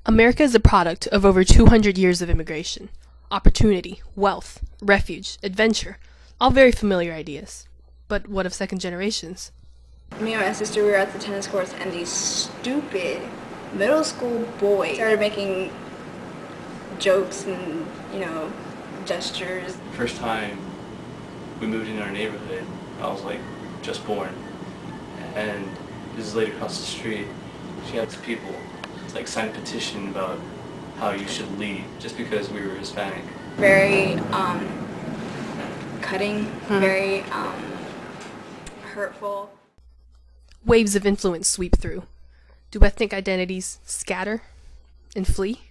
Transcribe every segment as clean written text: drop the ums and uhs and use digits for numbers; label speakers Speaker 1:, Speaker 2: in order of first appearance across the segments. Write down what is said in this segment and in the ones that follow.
Speaker 1: America is a product of over 200 years of immigration. Opportunity, wealth, refuge, adventure, all very familiar ideas. But what of second generations?
Speaker 2: Me and my sister, we were at the tennis courts, and these stupid middle school boys started making jokes and, gestures.
Speaker 3: First time we moved into our neighborhood, I was just born. And this lady across the street, she had people sign a petition about how you should leave just because we were Hispanic.
Speaker 2: Very cutting, very hurtful.
Speaker 1: Waves of influence sweep through. Do ethnic identities scatter and flee?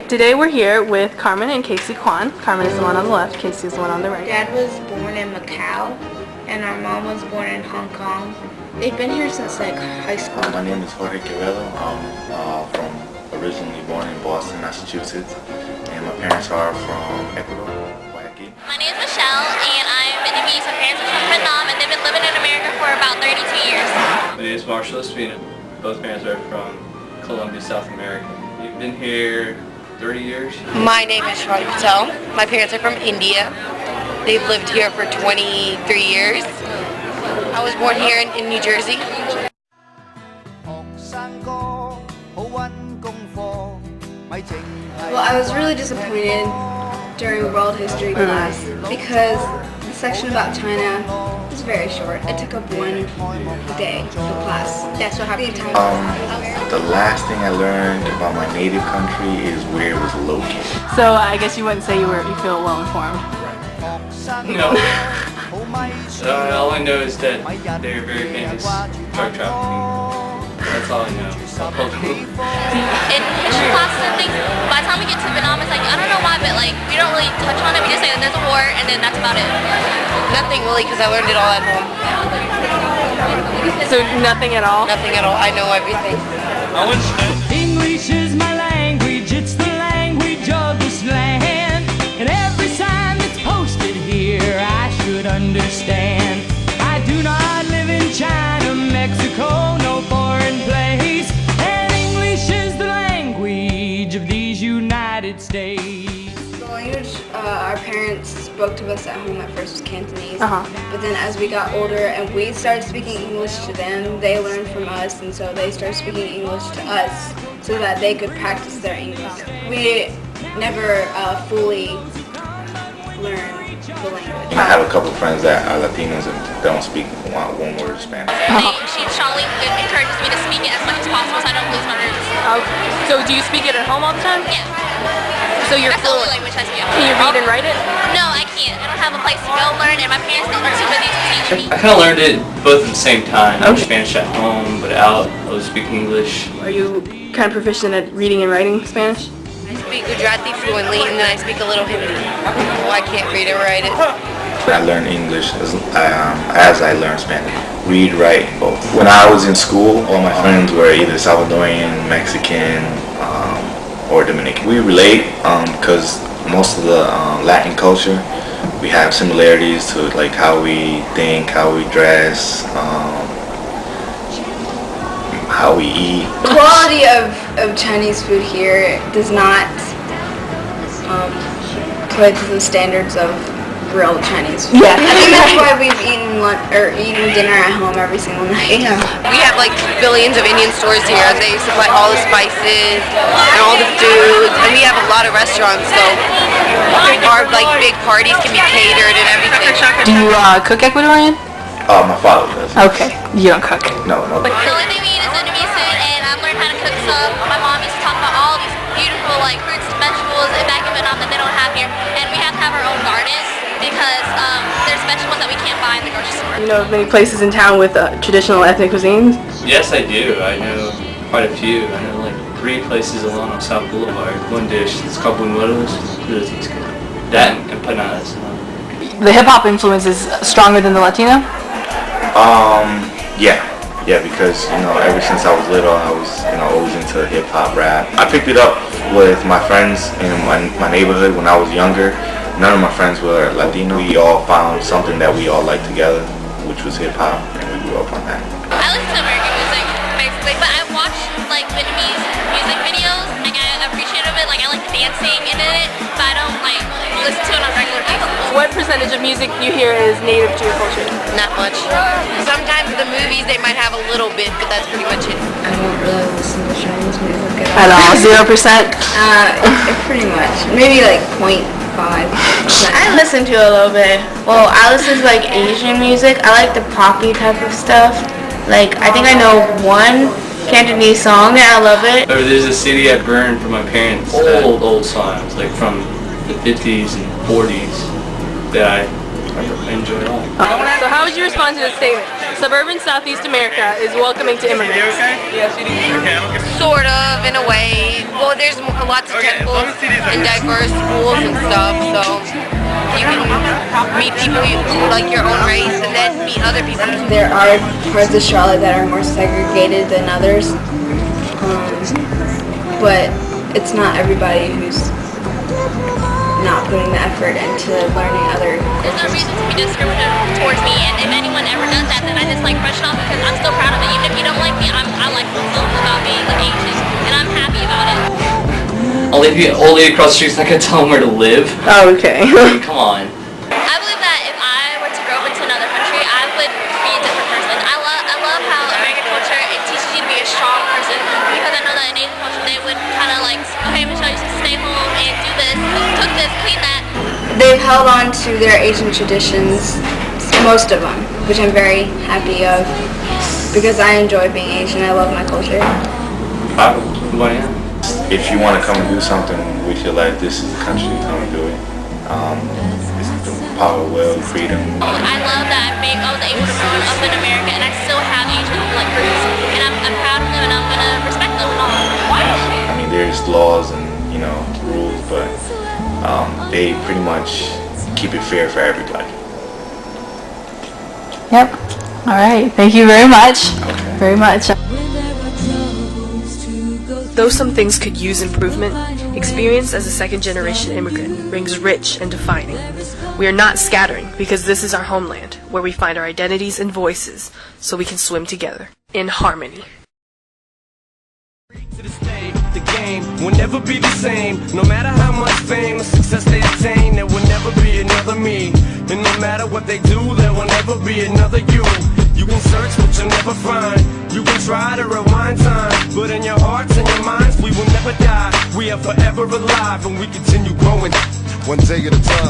Speaker 4: Today we're here with Carmen and Casey Kwan. Carmen is the one on the left, Casey is the one on the right.
Speaker 2: Dad was born in Macau, and our mom was born in Hong Kong. They've been here since high school.
Speaker 5: My name is Jorge Quevedo. I'm originally born in Boston, Massachusetts, and my parents are from Ecuador, Guayaquil.
Speaker 6: My name is Michelle, and I'm Vietnamese. My parents are from Vietnam, and they've been living in America for about 32 years.
Speaker 3: My name is Marshall Espino. Both parents are from Colombia, South America. We've been here 30 years.
Speaker 7: My name is Shwari Patel. My parents are from India. They've lived here for 23 years. I was born here in New Jersey.
Speaker 2: Well, I was really disappointed during World History class because the section about China was very short. It took up one day of class. That's what happened.
Speaker 5: The last thing I learned about my native country is where it was located.
Speaker 4: So I guess you wouldn't say you feel well informed.
Speaker 3: No. All I know is that they're very famous drug trafficking. That's all I know.
Speaker 6: In history classes and things, by the time we get to Vietnam, it's I don't know why, but we don't really touch on it. We just say that there's a war, and then that's about it.
Speaker 7: Nothing really, because I learned it all at home.
Speaker 4: So nothing at all?
Speaker 7: Nothing at all. I know everything.
Speaker 8: English is my language, it's the language of this land. And every sign that's posted here I should understand. I do not live in China, Mexico, no foreign place. And English is the language of these United States.
Speaker 2: The language our parents spoke to us at home at first was Cantonese, but then as we got older and we started speaking English to them, they learned from us, and so they started speaking English to us so that they could practice their English. We never fully learned the language.
Speaker 5: I have a couple of friends that are Latinos and don't speak one word of Spanish.
Speaker 6: She strongly encourages me to speak it as much as possible so I don't lose my roots.
Speaker 4: Okay. So do you speak it at home all the time?
Speaker 6: Yeah.
Speaker 4: So you're
Speaker 6: That's the only
Speaker 4: fluent.
Speaker 6: language I speak.
Speaker 4: Can you read and write it?
Speaker 6: No, I can't. I don't have a place to go learn, and my parents are too busy to teach me.
Speaker 3: I kind of learned it both at the same time. I was Spanish at home, but out I was speaking English.
Speaker 4: Are you kind of proficient at reading and writing Spanish?
Speaker 7: I speak Gujarati fluently, and then I speak a little Hindi. Well, I can't read or write it.
Speaker 5: I learned English as I learned Spanish. Read, write, both. When I was in school, all my friends were either Salvadorian, Mexican, or Dominican. We relate because most of the Latin culture, we have similarities to how we think, how we dress, how we eat.
Speaker 2: The quality of Chinese food here does not play to the standards of real Chinese food.
Speaker 4: Yeah.
Speaker 2: I think that's why we've eaten dinner at home every single night.
Speaker 7: Yeah. We have billions of Indian stores here. They supply all the spices and all the foods, and we have a lot of restaurants, so our big parties can be catered and everything.
Speaker 4: Do you cook Ecuadorian?
Speaker 5: My father does.
Speaker 4: Okay. You don't cook.
Speaker 5: No.
Speaker 6: The only thing we eat is Vietnamese food, and I've learned how to cook some. My mom used to talk about all these beautiful fruits and vegetables back in Vietnam that they don't have here, and we have to have our own garden because there's vegetables that we can't buy in the grocery store.
Speaker 4: You know of many places in town with traditional ethnic cuisines?
Speaker 3: Yes, I do. I know quite a few. I know 3 places along on South Boulevard. One dish is called buñuelos. Really tastes good. That and empanadas.
Speaker 4: The hip-hop influence is stronger than the Latino?
Speaker 5: Yeah, because ever since I was little, I was always into hip hop, rap. I picked it up with my friends in my neighborhood when I was younger. None of my friends were Latino. We all found something that we all liked together, which was hip hop, and we grew up on that.
Speaker 6: I listen to American music basically, but I watch Vietnamese music videos
Speaker 4: percentage of music you hear is native to your culture?
Speaker 7: Not much. Sometimes the movies they might have a little bit, but that's pretty much it.
Speaker 2: I don't really listen to Chinese music
Speaker 4: At all, 0%?
Speaker 2: Pretty much. Maybe like 0.5%.
Speaker 9: I listen to a little bit. Well, I listen to like Asian music. I like the poppy type of stuff. Like, I think I know one Cantonese song and I love it.
Speaker 3: There's a CD I burned for my parents. Old songs, like from the 50s and 40s that I enjoy a lot.
Speaker 4: So how would you respond to this statement? Suburban Southeast America is welcoming to immigrants.
Speaker 7: Sort of, in a way. Well, there's lots of temples and diverse schools and stuff, so you can meet people who like your own race and then meet other people.
Speaker 2: There are parts of Charlotte that are more segregated than others, but it's not everybody who's not putting the effort into learning other
Speaker 6: There's no
Speaker 2: cultures.
Speaker 6: reason to be discriminative towards me, and if anyone ever does that, then I just like brush it off because I'm still proud of it. Even if you don't like me, I like myself about being Asian, and I'm happy about it.
Speaker 3: Old lady across the street's not gonna tell them where to live.
Speaker 4: Oh, okay.
Speaker 3: I mean, come on.
Speaker 6: I believe that if I were to grow up into another country, I would be a different person. I love how American culture, it teaches you to be a strong person, because I know that in Asian culture they would kind of like, okay, Michelle, you should stay home and do this, cook this, clean that.
Speaker 2: They've held on to their Asian traditions, most of them, which I'm very happy of, because I enjoy being Asian. I love my culture.
Speaker 3: Proud of who I am.
Speaker 5: If you want to come and do something, we feel like this is the country to come and do it. It's the power, will, freedom.
Speaker 6: I love that I was able to grow up in America and I still have Asian like roots, and I'm proud of them and I'm gonna respect them and all.
Speaker 5: I mean, there's laws and rules, but they pretty much keep it fair for everybody.
Speaker 4: Yep. All right. Thank you very much. Very much.
Speaker 1: Though some things could use improvement, experience as a second-generation immigrant rings rich and defining. We are not scattering because this is our homeland, where we find our identities and voices so we can swim together in harmony.
Speaker 8: The game will never be the same. No matter how much fame or success they attain, there will never be another me. And no matter what they do, there will never be another you. You can search but you'll never find. You can try to rewind time, but in your hearts and your minds we will never die. We are forever alive and we continue growing, one day at a time.